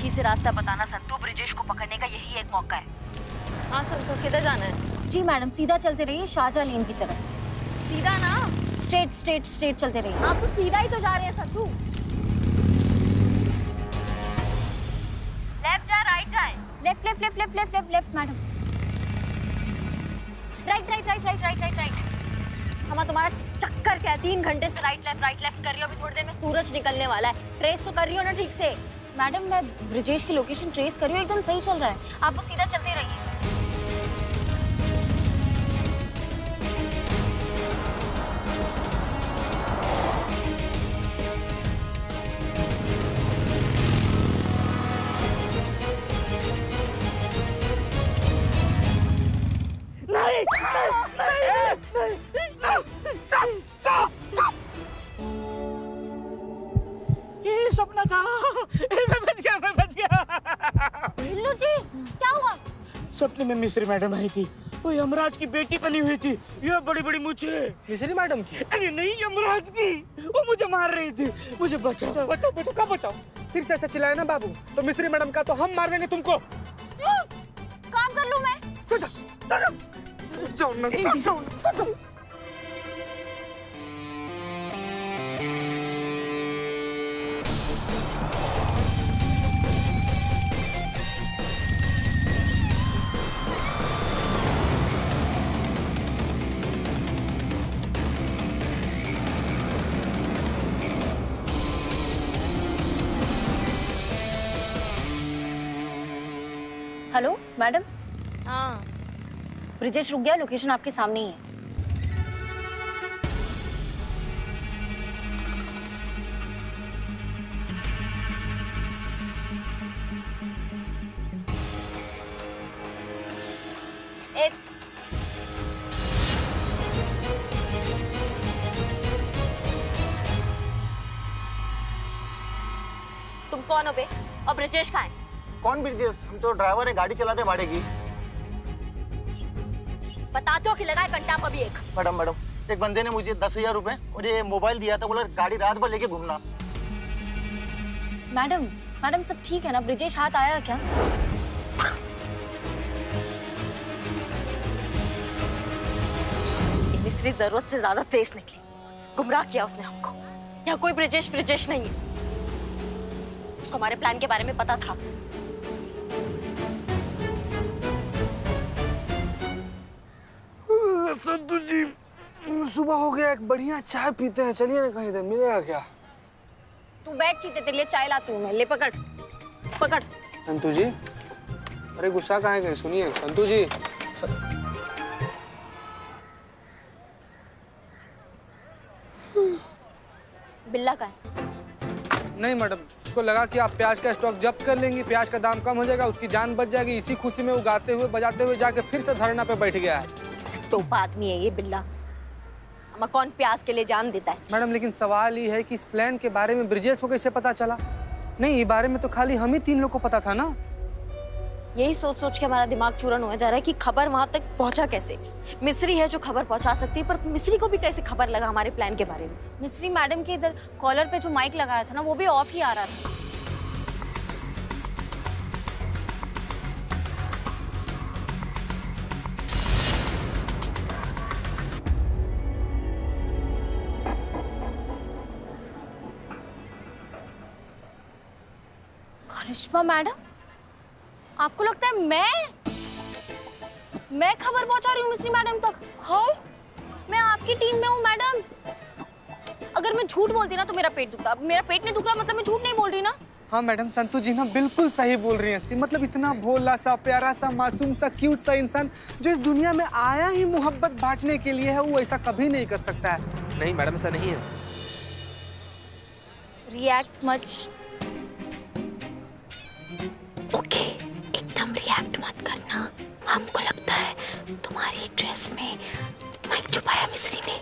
सही से रास्ता बताना संतू, ब्रिजेश को पकड़ने का यही एक मौका है। हाँ संतू, किधर जाना है? जी मैडम, सीधा चलते रहिए शाहजहां लेन की तरफ। सीधा ना? स्ट्रेट स्ट्रेट स्ट्रेट चलते रहिए। आप तो सीधा ही तो जा रहे हैं संतू। लेफ्ट जाए राइट जाए? Left left left left left left left madam. Right right right right right right right. हमारा तुम्हारा चक्कर क्या है? 3 घंटे से राइट लेफ्ट कर रही हो, अभी थोड़ी देर में सूरज निकलने वाला है। ट्रेस तो कर रही हो ना ठीक से? मैडम मैं ब्रिजेश की लोकेशन ट्रेस कर रही हूँ, एकदम सही चल रहा है, आप बस सीधा चलते रहिए। नहीं ये सपना था। मैं बच गया। बिल्लू जी क्या हुआ? सपने में मिस्री मैडम आई थी, वो यमराज की बेटी बनी हुई थी, ये बड़ी बड़ी मूछे। मिस्री मैडम की? अरे नहीं, यमराज की। वो मुझे मार रही थी, मुझे बचाओ बचाओ बचाओ। कब बचाओ? फिर से ऐसा चिल्लाए ना बाबू तो मिस्री मैडम का तो हम मार देंगे तुमको। काम कर लूं मैं? सोचो। Hello madam. हाँ ब्रिजेश रुक गया, लोकेशन आपके सामने ही है। तुम कौन हो बे? और ब्रिजेश कहाँ है? कौन ब्रिजेश? हम तो ड्राइवर है, गाड़ी चलाते भाड़े की। बताते हो कि लगाए कंटाप अभी एक। मैडम एक बंदे ने मुझे 10,000 रुपए और ये मोबाइल दिया था, बोला गाड़ी रात भर लेके घूमना। मैडम सब ठीक है ना? ब्रिजेश हाथ आया क्या? मिस्री जरूरत से ज्यादा तेज निकली, गुमराह किया उसने हमको। यहाँ कोई ब्रिजेश नहीं है, उसको हमारे प्लान के बारे में पता था। संतू जी सुबह हो गया, एक बढ़िया चाय पीते हैं, चलिए ना कहीं इधर मिलेगा क्या? तू बैठ, चीते तेरे लिए चाय लाती हूँ मैं। ले पकड़। संतू जी अरे गुस्सा काहे गए? सुनिए संतू जी। बिल्ला का है? नहीं मैडम, उसको लगा कि आप प्याज का स्टॉक जब्त कर लेंगी, प्याज का दाम कम हो जाएगा, उसकी जान बच जाएगी। इसी खुशी में वो गाते हुए बजाते हुए जाके फिर से धरना पे बैठ गया है। टोपा आदमी है ये बिल्ला। हमें कौन प्याज के लिए जान देता है? मैडम लेकिन सवाल ये है कि इस प्लान के बारे में ब्रिजेश को कैसे पता चला? नहीं, ये बारे में तो खाली हम ही 3 लोग को पता था ना। यही सोच के हमारा दिमाग चूरन हो जा रहा है कि खबर वहां तक पहुंचा कैसे। मिस्री है जो खबर पहुंचा सकती है, पर मिस्री को भी कैसे खबर लगा हमारे प्लान के बारे में? मिस्री मैडम के इधर कॉलर पे जो माइक लगाया था ना, वो भी ऑफ ही आ रहा था। करिश्मा मैडम, आपको लगता है मैं खबर पहुंचा रही हूँ मिस्री मैडम तक? हाँ, मैं आपकी टीम में हूँ मैडम। अगर मैं झूठ बोलती ना तो मेरा पेट दुखता। अब मेरा पेट नहीं दुख रहा मतलब मैं झूठ नहीं बोल रही ना। हाँ मैडम, संतू जी ना बिल्कुल सही बोल रही हैं। मतलब इतना भोला सा, प्यारा सा, मासूम सा, क्यूट सा इंसान जो इस दुनिया में आया ही मोहब्बत बांटने के लिए है, वो ऐसा कभी नहीं कर सकता है। नहीं मैडम, ऐसा नहीं है। React much. ओके, एकदम रिएक्ट मत करना। हमको लगता है तुम्हारी ड्रेस में माइक छुपाया मिस्री ने।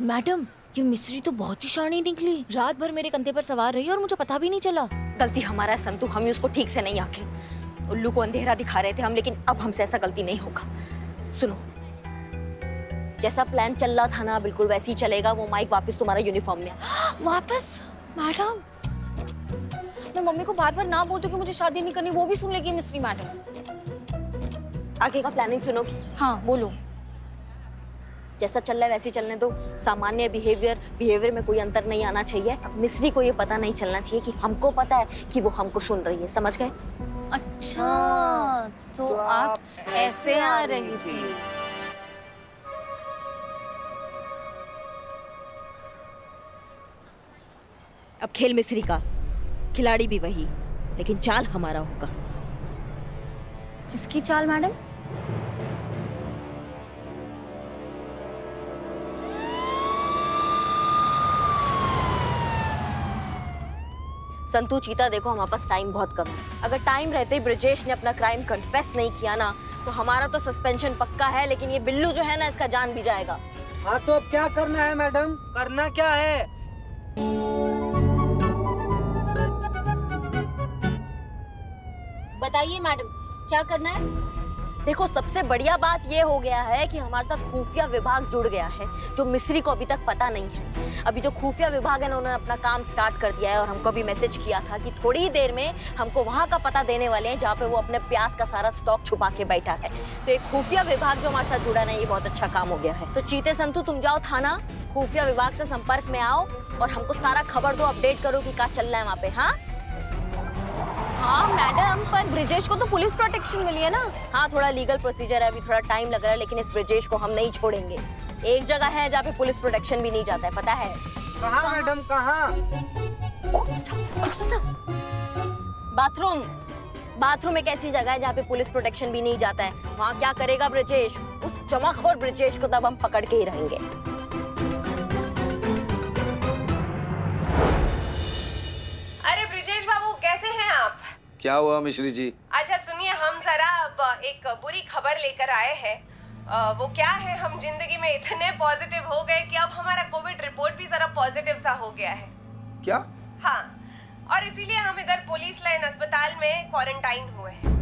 मैडम ये मिस्री तो बहुत ही शानी निकली। रात भर मेरे कंधे पर सवार रही और मुझे पता भी नहीं चला। गलती हमारा है संतू, हम ही उसको ठीक से नहीं आके उल्लू को अंधेरा दिखा रहे थे हम, लेकिन अब हमसे ऐसा गलती नहीं होगा। सुनो, जैसा प्लान चल रहा था ना बिल्कुल वैसे ही चलेगा। वो माइक वापस तुम्हारा यूनिफॉर्म में। वापस? मैडम मैं मम्मी को बार बार ना बोलती कि मुझे शादी नहीं करनी, वो भी सुन लेगी मिस्री मैडम। आगे का प्लानिंग सुनोगी? हाँ बोलो। जैसा चल रहा है वैसे चलने दो। सामान्य बिहेवियर में कोई अंतर नहीं आना चाहिए। मिस्री को ये पता नहीं चलना चाहिए कि हमको पता है कि वो हमको सुन रही है, समझ गए? अच्छा तो आप ऐसे आ रही थी। अब खेल मिस्री का, खिलाड़ी भी वही, लेकिन चाल हमारा होगा। किसकी चाल मैडम? संतू चीता, देखो हमारे पास टाइम बहुत कम है। अगर टाइम रहते ही ब्रिजेश ने अपना क्राइम कन्फेस नहीं किया ना तो हमारा तो सस्पेंशन पक्का है, लेकिन ये बिल्लू जो है ना इसका जान भी जाएगा। हाँ तो अब क्या करना है मैडम? करना क्या है? बताइए मैडम क्या करना है? देखो सबसे बढ़िया बात ये हो गया है कि हमारे साथ खुफिया विभाग जुड़ गया है, जो मिस्री को अभी तक पता नहीं है। अभी जो खुफिया विभाग है ना उन्होंने अपना काम स्टार्ट कर दिया है और हमको भी मैसेज किया था कि थोड़ी ही देर में हमको वहाँ का पता देने वाले हैं जहाँ पे वो अपने प्याज का सारा स्टॉक छुपा के बैठा है। तो एक खुफिया विभाग जो हमारे साथ जुड़ा ना ये बहुत अच्छा काम हो गया है। तो चीते संतू तुम जाओ थाना, खुफिया विभाग से संपर्क में आओ और हमको सारा खबर दो, अपडेट करो कि क्या चल रहा है वहाँ पे। हाँ हाँ मैडम, पर ब्रिजेश को तो पुलिस प्रोटेक्शन मिली है ना। हाँ थोड़ा लीगल प्रोसीजर है, अभी थोड़ा टाइम लग रहा है, लेकिन इस ब्रिजेश को हम नहीं छोड़ेंगे। एक जगह है जहाँ पे पुलिस प्रोटेक्शन भी नहीं जाता है, पता है? कहाँ मैडम, कहाँ? बाथरूम। बाथरूम एक ऐसी जगह है जहाँ पे पुलिस प्रोटेक्शन भी नहीं जाता है। वहाँ क्या करेगा ब्रिजेश? उस जमाखोर ब्रिजेश को तब हम पकड़ के ही रहेंगे। अरे ब्रिजेश बाबू कैसे हैं आप? क्या हुआ मिश्री जी? अच्छा सुनिए, हम जरा अब एक बुरी खबर लेकर आए हैं। वो क्या है, हम जिंदगी में इतने पॉजिटिव हो गए कि अब हमारा कोविड रिपोर्ट भी जरा पॉजिटिव सा हो गया है। क्या? हाँ, और इसीलिए हम इधर पुलिस लाइन अस्पताल में क्वारंटाइन हुए हैं।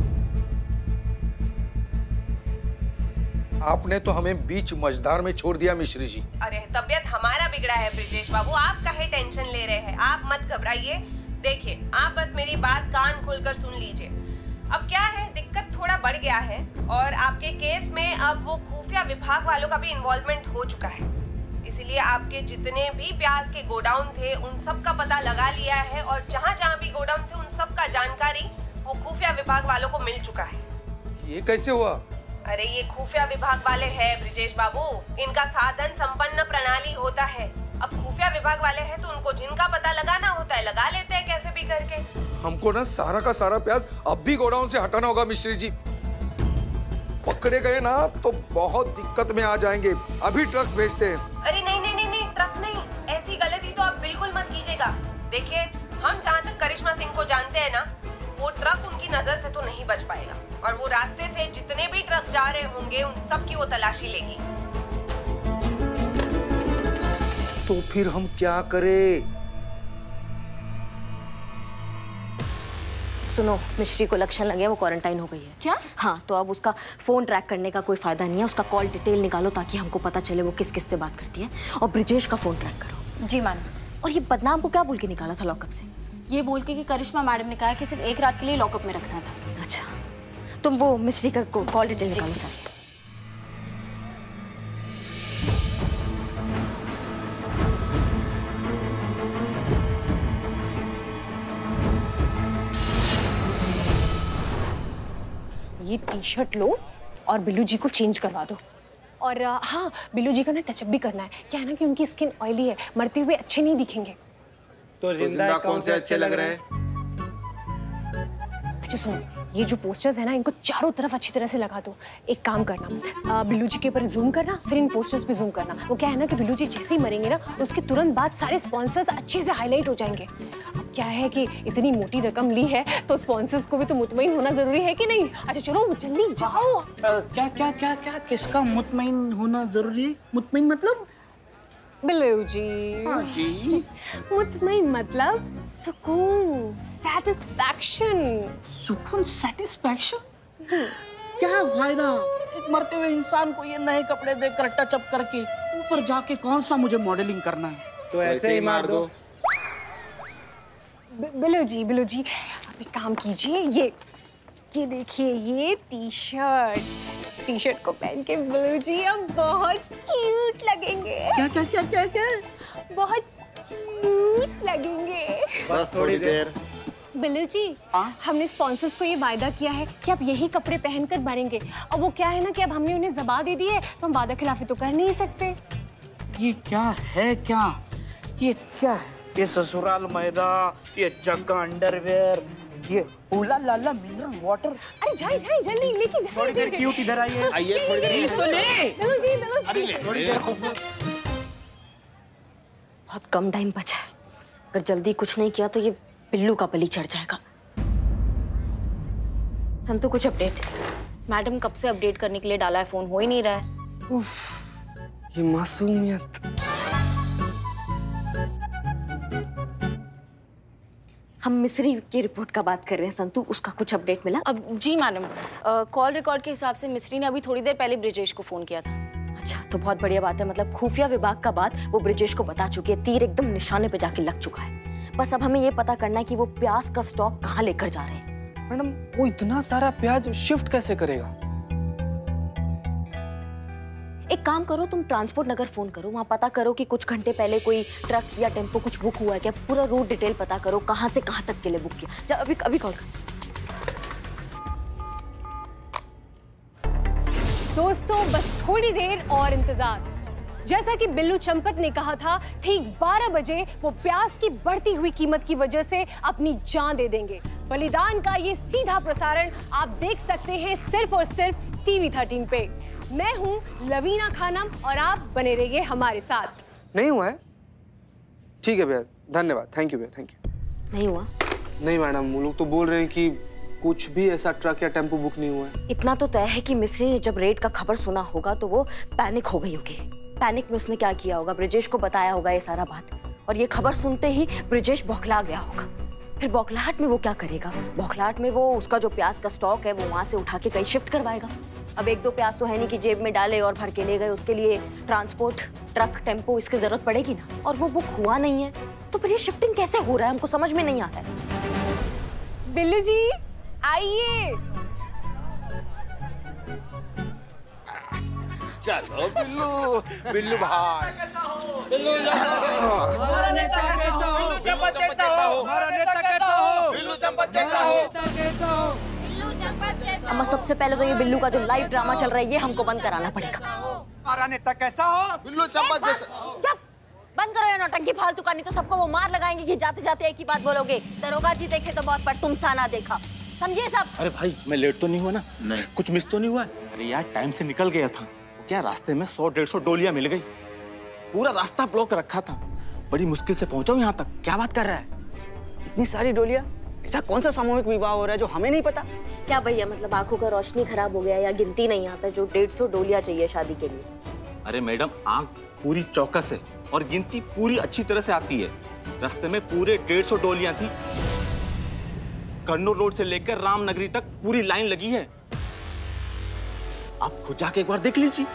आपने तो हमें बीच मझधार में छोड़ दिया मिश्री जी। अरे तबीयत हमारा बिगड़ा है ब्रिजेश बाबू, आप काहे टेंशन ले रहे हैं? आप मत घबराइए। देखिए आप बस मेरी बात कान खोलकर सुन लीजिए। अब क्या है, दिक्कत थोड़ा बढ़ गया है और आपके केस में अब वो खुफिया विभाग वालों का भी इन्वॉल्वमेंट हो चुका है। इसीलिए आपके जितने भी प्याज के गोडाउन थे उन सब का पता लगा लिया है और जहाँ जहाँ भी गोडाउन थे उन सब का जानकारी वो खुफिया विभाग वालों को मिल चुका है। ये कैसे हुआ? अरे ये खुफिया विभाग वाले हैं ब्रिजेश बाबू, इनका साधन संपन्न प्रणाली होता है। अब खुफिया विभाग वाले हैं तो उनको जिनका पता लगाना होता है लगा लेते हैं कैसे भी करके। हमको ना सारा का सारा प्याज अब भी गोडाउन से हटाना होगा मिश्री जी। पकड़े गए ना तो बहुत दिक्कत में आ जाएंगे। अभी ट्रक भेजते हैं। अरे नहीं नहीं नहीं नहीं, ट्रक नहीं, ऐसी गलती तो आप बिल्कुल मत कीजिएगा। देखिए हम जहाँ तक करिश्मा सिंह को जानते हैं ना, वो ट्रक उनकी नजर से तो नहीं बच पाएगा और वो रास्ते से जितने भी ट्रक जा रहे होंगे उन सब की वो तलाशी लेगी। तो फिर हम क्या करें? सुनो, मिश्री को लक्षण लगे, वो क्वारंटाइन हो गई है। क्या? हाँ, तो अब उसका फोन ट्रैक करने का कोई फायदा नहीं है। उसका कॉल डिटेल निकालो ताकि हमको पता चले वो किस किस से बात करती है, और ब्रिजेश का फोन ट्रैक करो। जी मैम। और ये बदनाम को क्या बोल के निकाला था लॉकअप से? ये बोल के कि करिश्मा मैडम ने कहा कि सिर्फ एक रात के लिए लॉकअप में रखना था। अच्छा, तुम वो मिश्री का कॉल डिटेल निकालो सर। ये टी शर्ट लो और बिल्लू जी को चेंज करवा दो। और हाँ, बिल्लू जी का ना टचअप भी करना है। क्या है ना कि उनकी स्किन ऑयली है, मरते हुए अच्छे नहीं दिखेंगे। तो जिंदा कौन से अच्छे लग रहे हैं? अच्छा सुनो, ये जो पोस्टर्स है ना इनको चारों तरफ अच्छी तरह से लगा दो। एक काम करना, बिल्लू जी के ऊपर जूम करना, फिर इन पोस्टर्स पे जूम करना। वो क्या है ना कि बिल्लू जी जैसे ही मरेंगे ना उसके तुरंत बाद सारे स्पॉन्सर्स अच्छे से हाईलाइट हो जाएंगे। अब क्या है कि इतनी मोटी रकम ली है तो स्पॉन्सर्स को भी तो मुतमईन होना जरूरी है कि नहीं? अच्छा चलो जल्दी जाओ। क्या क्या क्या क्या किसका मुतमईन होना जरूरी है? मुतमईन मतलब बिल्लू जी। हाँ जी। मुतमईन मतलब सुकून, सैटिस्फैक्शन। सुकून, सैटिस्फैक्शन? क्या फायदा एक मरते हुए इंसान को ये नए कपड़े देकर टचअप करके, ऊपर जाके कौन सा मुझे मॉडलिंग करना है? तो ऐसे ही मार दो। बिल्लू जी आप एक काम कीजिए, ये देखिए, ये टी शर्ट को पहन के बिल्लू जी अब बहुत क्यूट लगेंगे। क्या? बहुत क्यूट लगेंगे। बस थोड़ी देर। बिल्लू जी, हमने स्पॉन्सर्स को ये वायदा किया है कि आप यही कपड़े पहनकर भरेंगे। और वो क्या है ना कि अब हमने उन्हें ज़बान दे दी है, तो हम वादा खिलाफी तो कर नहीं सकते। ये क्या है? ये क्या है? ये ससुराल मैदा, ये जग्गा अंडरवेयर, ये उला लाला मिनरल वाटर। अरे जाइए जल्दी लेके जाइए। थोड़ी देर क्यूट इधर आइए। थोड़ी देर। तो ले। बिल्लू जी। थोड़ी देर। बहुत कम टाइम बचा है, अगर जल्दी कुछ नहीं किया तो ये बिल्लू का बलि चढ़ जाएगा। संतु कुछ अपडेट? मैडम कब से अपडेट करने के लिए डाला है, फोन हो ही नहीं रहा है। उफ, ये मासूमियत। हम मिस्री की रिपोर्ट का बात कर रहे हैं संतु, उसका कुछ अपडेट मिला? अब जी मैडम, कॉल रिकॉर्ड के हिसाब से मिस्री ने अभी थोड़ी देर पहले ब्रिजेश को फोन किया था। अच्छा, तो बहुत बढ़िया बात है, मतलब खुफिया विभाग का बात वो ब्रिजेश को बता चुकी है, तीर एकदम निशाने पे जाके लग चुका है। बस अब हमें ये पता करना है कि वो प्याज का स्टॉक कहाँ लेकर जा रहे हैं। मैडम, वो इतना सारा प्याज शिफ्ट कैसे करेगा? एक काम करो, तुम ट्रांसपोर्ट नगर फोन करो, वहाँ पता करो कि कुछ घंटे पहले कोई ट्रक या टेम्पो कुछ बुक हुआ है क्या, पूरा रूट डिटेल पता करो, कहाँ से कहाँ तक के लिए बुक किया। जा अभी कॉल कर। दोस्तों बस थोड़ी देर और इंतजार। जैसा कि बिल्लू चंपत ने कहा था, ठीक 12 बजे वो प्याज की बढ़ती हुई कीमत की वजह से अपनी जान दे देंगे। बलिदान का ये सीधा प्रसारण आप देख सकते हैं सिर्फ और सिर्फ TV13 पे। मैं हूं लवीना खानम और आप बने रहिए हमारे साथ। नहीं हुआ है? ठीक है भैया, धन्यवाद, थैंक यू भैया, थैंक यू। नहीं हुआ? नहीं मैडम, वो लोग तो बोल रहे हैं कि कुछ भी ऐसा ट्रक या टेम्पो बुक नहीं हुआ है। इतना तो तय है कि मिस्री ने जब रेट का खबर सुना होगा तो वो पैनिक हो गई होगी। पैनिक में उसने क्या किया होगा, ब्रिजेश को बताया होगा ये सारा बात, और ये खबर सुनते ही ब्रिजेश बौखला गया होगा। फिर बौखलाहट में वो क्या करेगा, बौखलाहट में वो उसका जो प्याज का स्टॉक है वो वहां से उठा के कहीं शिफ्ट करवाएगा। अब 1-2 प्याज तो है नहीं कि जेब में डाले और भर के ले गए, उसके लिए ट्रांसपोर्ट, ट्रक, टेम्पो इसकी जरूरत पड़ेगी ना, और वो बुक हुआ नहीं है, तो फिर ये शिफ्टिंग कैसे हो रहा है हमको समझ में नहीं आता है। बिल्लू जी आइए। चलो बिल्लू भाई। हमारा नेता कैसा हो? बिल्लू चंपत जैसा हो। हमारा नेता कैसा हो? बिल्लू चंपत जैसा हो। अम्मा, सबसे पहले तो ये बिल्लू का जो लाइव ड्रामा चल रहा है ये हमको बंद कराना पड़ेगा। हमारा नेता कैसा हो? बिल्लू चंपत जैसा। जब बंद करो ये नौटंकी फालतू का, नहीं तो सबको वो मार लगाएंगे कि जाते जाते एक ही बात बोलोगे, दरोगा जी देखे तो बहुत पर तुम सा ना देखा, समझे सब? अरे भाई, मैं लेट तो नहीं हुआ ना? नहीं। कुछ मिस तो नहीं हुआ? अरे यार, टाइम से निकल गया था, क्या रास्ते में 100-150 डोलियां मिल गई, पूरा रास्ता ब्लॉक रखा था, बड़ी मुश्किल से पहुंचा हूं यहाँ तक। क्या बात कर रहा है? इतनी सारी डोलियां? ऐसा कौन सा सामूहिक विवाह हो रहा है जो हमें नहीं पता? क्या भैया, मतलब आंखों का रोशनी खराब हो गया या गिनती नहीं आता जो 150 डोलियां चाहिए शादी के लिए? अरे मैडम, आंख पूरी चौकस है और गिनती पूरी अच्छी तरह से आती है। रास्ते में पूरे 150 डोलियां थी, कन्नौर रोड से लेकर रामनगरी तक पूरी लाइन लगी है। आप खुद जाके एक बार देख लीजिए।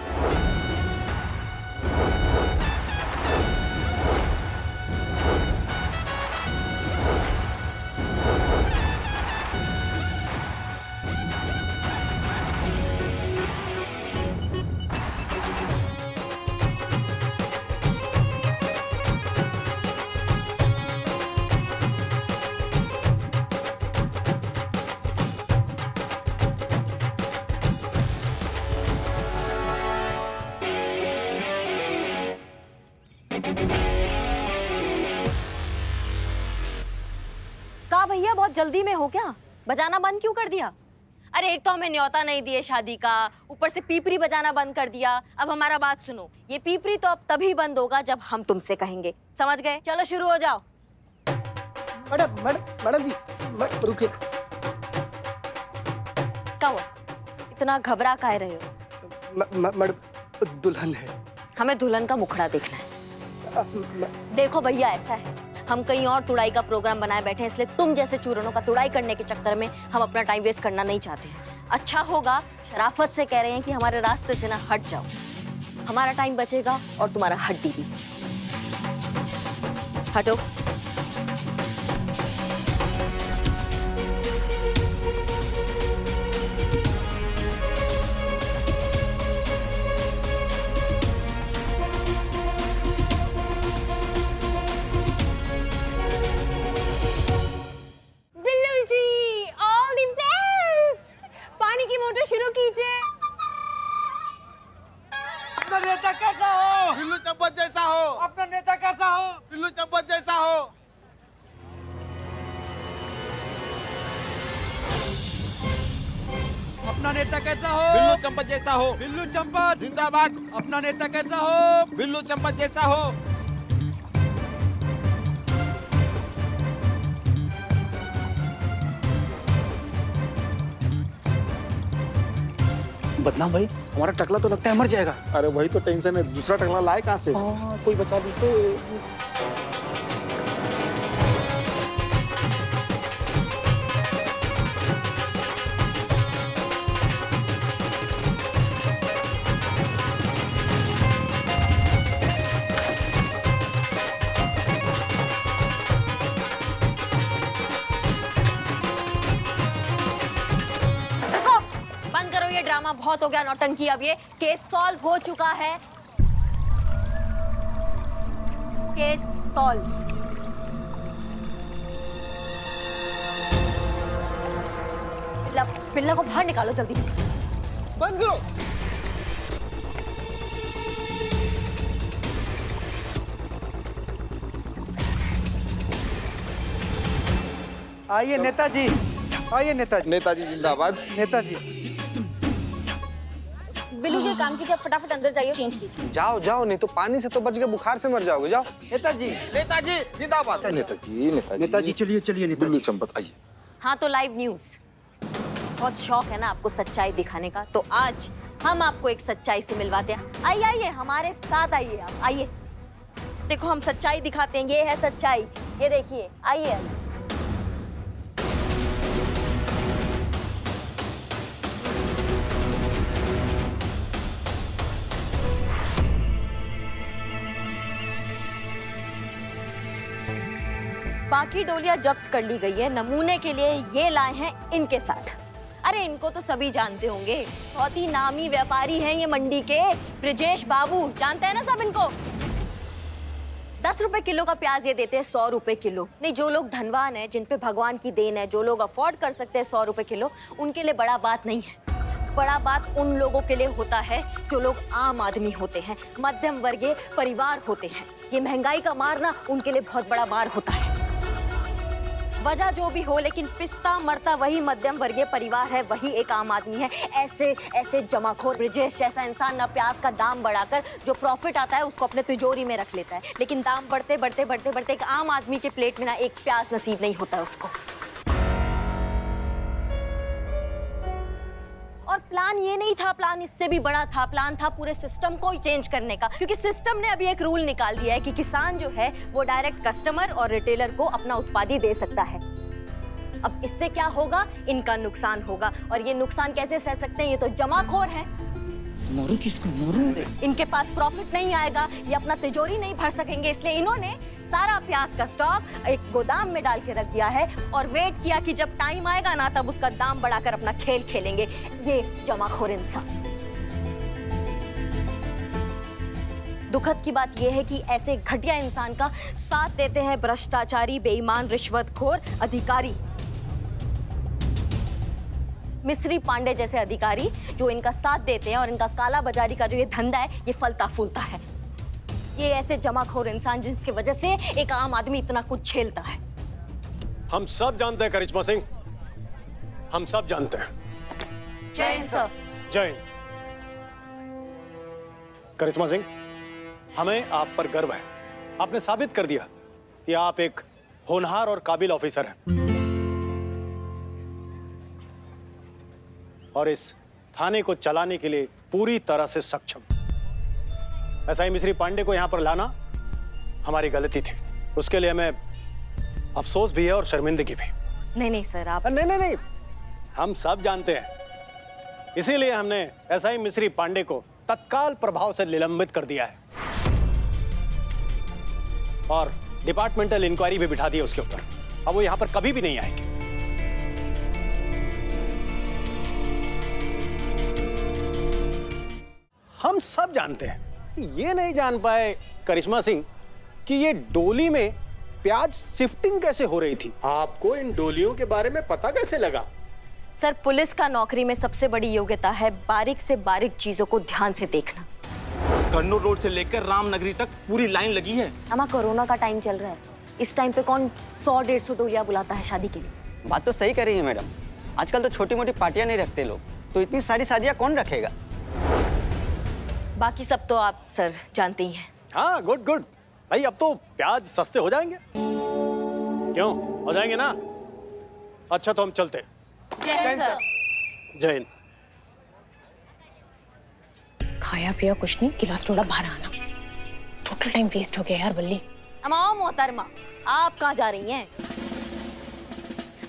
भैया बहुत जल्दी में हो क्या? बजाना बंद क्यों कर दिया? अरे एक तो हमें न्योता नहीं दिए शादी का, ऊपर से पीपरी बजाना बंद कर दिया। अब हमारा बात सुनो, ये पीपरी तो अब तभी बंद होगा जब हम तुमसे कहेंगे, समझ गए? चलो शुरू हो जाओ। मैडम जी, रुकिए। क्या हुआ? इतना घबरा काहे रहे हो? मैडम, दुल्हन है। हमें दुल्हन का मुखड़ा देखना है। देखो भैया, ऐसा है, हम कहीं और तुड़ाई का प्रोग्राम बनाए बैठे हैं, इसलिए तुम जैसे चूरनों का तुड़ाई करने के चक्कर में हम अपना टाइम वेस्ट करना नहीं चाहते हैं। अच्छा होगा, शराफत से कह रहे हैं कि हमारे रास्ते से ना हट जाओ, हमारा टाइम बचेगा और तुम्हारा हड्डी भी। हटो। शुरू कीजिए। अपना नेता कैसा हो? बिल्लू चम्पत जैसा हो। अपना नेता कैसा हो? बिल्लू चम्पत जैसा हो। अपना नेता कैसा हो? बिल्लू चम्पत जैसा हो। बिल्लू चम्पत जिंदाबाद। अपना नेता कैसा हो? बिल्लू चम्पत जैसा हो। बदनाम भाई, हमारा टकला तो लगता है मर जाएगा। अरे वही तो टेंशन है, दूसरा टकला लाए कहाँ से? कोई बचा दी से। ड्रामा बहुत हो गया, नौटंकी। अब ये केस सॉल्व हो चुका है। Case solve. पिल्ला को बाहर निकालो जल्दी। बंद करो। आइए नेताजी, आइए नेताजी। नेताजी जिंदाबाद। नेताजी बिल्लू जी काम कीजिए, फटाफट अंदर जाइए, चेंज कीजिए। जाओ जाओ, नहीं तो पानी से तो बच के बुखार से मर जाओगे। जाओ नेताजी। नेताजी जिंदाबाद। नेताजी नेताजी नेताजी चलिए चलिए नेताजी। बिल्लू चम्पत आइए। हाँ तो लाइव न्यूज, बहुत शौक है ना आपको सच्चाई दिखाने का, तो आज हम आपको एक सच्चाई से मिलवाते हैं। आइए आइए हमारे साथ आइए, आप आइए। देखो हम सच्चाई दिखाते हैं, ये है सच्चाई, ये देखिए। आइए बाकी डोलियां जब्त कर ली गई है, नमूने के लिए ये लाए हैं इनके साथ। अरे इनको तो सभी जानते होंगे, बहुत ही नामी व्यापारी हैं ये मंडी के, ब्रिजेश बाबू, जानते हैं ना सब इनको। 10 रुपए किलो का प्याज ये देते हैं 100 रुपए किलो। नहीं, जो लोग धनवान हैं, जिन पे भगवान की देन है, जो लोग अफोर्ड कर सकते हैं 100 रुपए किलो, उनके लिए बड़ा बात नहीं है। बड़ा बात उन लोगों के लिए होता है जो लोग आम आदमी होते हैं, मध्यम वर्गीय परिवार होते हैं। ये महंगाई का मार ना उनके लिए बहुत बड़ा मार होता है। वजह जो भी हो, लेकिन पिसता मरता वही मध्यम वर्गीय परिवार है, वही एक आम आदमी है। ऐसे ऐसे जमाखोर ब्रिजेश जैसा इंसान ना प्याज का दाम बढ़ाकर जो प्रॉफिट आता है उसको अपने तिजोरी में रख लेता है, लेकिन दाम बढ़ते बढ़ते बढ़ते बढ़ते एक आम आदमी के प्लेट में ना एक प्याज नसीब नहीं होता है उसको। और प्लान ये नहीं था, प्लान इससे भी बड़ा था। प्लान था पूरे सिस्टम को चेंज करने का, क्योंकि सिस्टम ने अभी एक रूल निकाल दिया है कि किसान जो है वो डायरेक्ट कस्टमर और रिटेलर को अपना उत्पाद दे सकता है। अब इससे क्या होगा, इनका नुकसान होगा। और ये नुकसान कैसे सह सकते हैं, ये तो जमाखोर हैं। मारू किसको मारू? इनके पास प्रॉफिट नहीं आएगा, ये अपना तिजोरी नहीं भर सकेंगे, इसलिए इन्होंने सारा प्याज का स्टॉक एक गोदाम में डाल के रख दिया है और वेट किया कि जब टाइम आएगा ना तब उसका दाम बढ़ाकर अपना खेल खेलेंगे ये जमाखोर इंसान। दुखद की बात यह है कि ऐसे घटिया इंसान का साथ देते हैं भ्रष्टाचारी, बेईमान, रिश्वतखोर अधिकारी। मिस्री पांडे जैसे अधिकारी जो इनका साथ देते हैं और इनका काला बाजारी का जो ये धंधा है ये फलता फूलता है। ये ऐसे जमाखोर इंसान जिसकी वजह से एक आम आदमी इतना कुछ झेलता है। हम सब जानते हैं करिश्मा सिंह, हम सब जानते हैं। जय हिंद सर। जय हिंद। करिश्मा सिंह, हमें आप पर गर्व है। आपने साबित कर दिया कि आप एक होनहार और काबिल ऑफिसर हैं और इस थाने को चलाने के लिए पूरी तरह से सक्षम। ऐसा ही मिस्री पांडे को यहां पर लाना हमारी गलती थी, उसके लिए हमें अफसोस भी है और शर्मिंदगी भी। नहीं नहीं सर, आप नहीं, हम सब जानते हैं, इसीलिए हमने एसआई मिस्री पांडे को तत्काल प्रभाव से निलंबित कर दिया है और डिपार्टमेंटल इंक्वायरी भी बिठा दी है उसके ऊपर। अब वो यहां पर कभी भी नहीं आएंगे। हम सब जानते हैं, ये नहीं जान पाए करिश्मा सिंह कि ये डोली में प्याज शिफ्टिंग कैसे हो रही थी। आपको इन डोलियों के बारे में पता कैसे लगा? सर, पुलिस का नौकरी में सबसे बड़ी योग्यता है बारीक से बारीक चीजों को ध्यान से देखना। कन्नौर रोड से लेकर रामनगरी तक पूरी लाइन लगी है। अमा, कोरोना का टाइम चल रहा है, इस टाइम पे कौन 100-150 डोलियां बुलाता है शादी के लिए? बात तो सही कर रही है मैडम, आजकल तो छोटी मोटी पार्टियां नहीं रखते लोग, तो इतनी सारी शादियां कौन रखेगा? बाकी सब तो आप सर जानते ही हैं। हाँ, गुड भाई, अब तो प्याज सस्ते हो जाएंगे। क्यों हो जाएंगे ना? अच्छा तो हम चलते। जय हिंद सर। जय हिंद। खाया पिया कुछ नहीं, गिलास थोड़ा बाहर आना। टोटल टाइम वेस्ट हो गया यार बल्ली। अमाओ मोहतरमा, आप कहाँ जा रही हैं?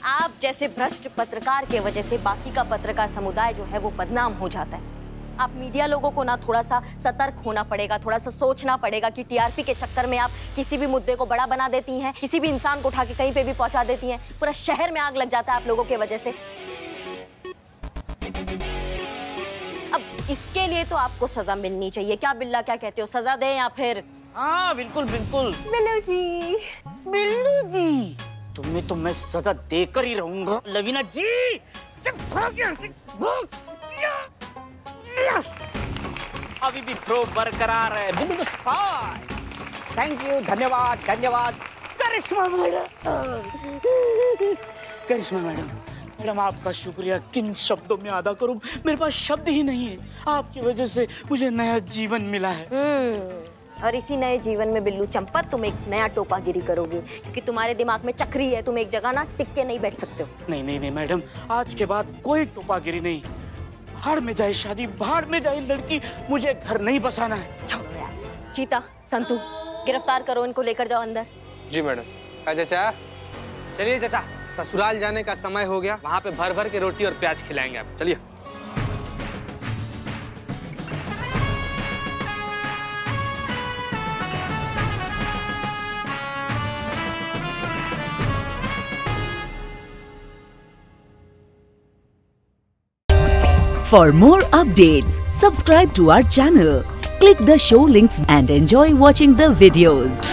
आप जैसे भ्रष्ट पत्रकार के वजह से बाकी का पत्रकार समुदाय जो है वो बदनाम हो जाता है। आप मीडिया लोगों को ना थोड़ा सा सतर्क होना पड़ेगा, थोड़ा सा सोचना पड़ेगा कि टीआरपी के चक्कर में आप किसी भी मुद्दे को बड़ा बना देती हैं, किसी भी इंसान को उठा के कहीं पे भी पहुंचा देती हैं। पूरा शहर में आग लग जाता है आप लोगों के वजह से। अब इसके लिए तो आपको सजा मिलनी चाहिए। क्या बिल्ला, क्या कहते हो, सजा दें या फिर? हाँ बिल्कुल बिल्कुल। बिल्लू जी, तुम्हें तो मैं सजा देकर ही रहूंगा। लवीना जी, अभी भी थ्रो बरकरार है। थैंक यू, धन्यवाद। करिश्मा मैडम, आपका शुक्रिया किन शब्दों में अदा करूं? मेरे पास शब्द ही नहीं है। आपकी वजह से मुझे नया जीवन मिला है। और इसी नए जीवन में बिल्लू चंपत तुम एक नया टोपागिरी करोगे, क्योंकि तुम्हारे दिमाग में चक्री है, तुम एक जगह ना टिक के नहीं बैठ सकते हो। नहीं मैडम, आज के बाद कोई टोपागिरी नहीं। भाड़ में जाए शादी, भाड़ में जाए लड़की, मुझे घर नहीं बसाना है। छोड़ो यार। चीता, संतू, गिरफ्तार करो इनको, लेकर जाओ अंदर। जी मैडम। चाचा चलिए, चाचा ससुराल जाने का समय हो गया, वहाँ पे भर भर के रोटी और प्याज खिलाएंगे आप। चलिए। For more updates, subscribe to our channel, click the show links and enjoy watching the videos.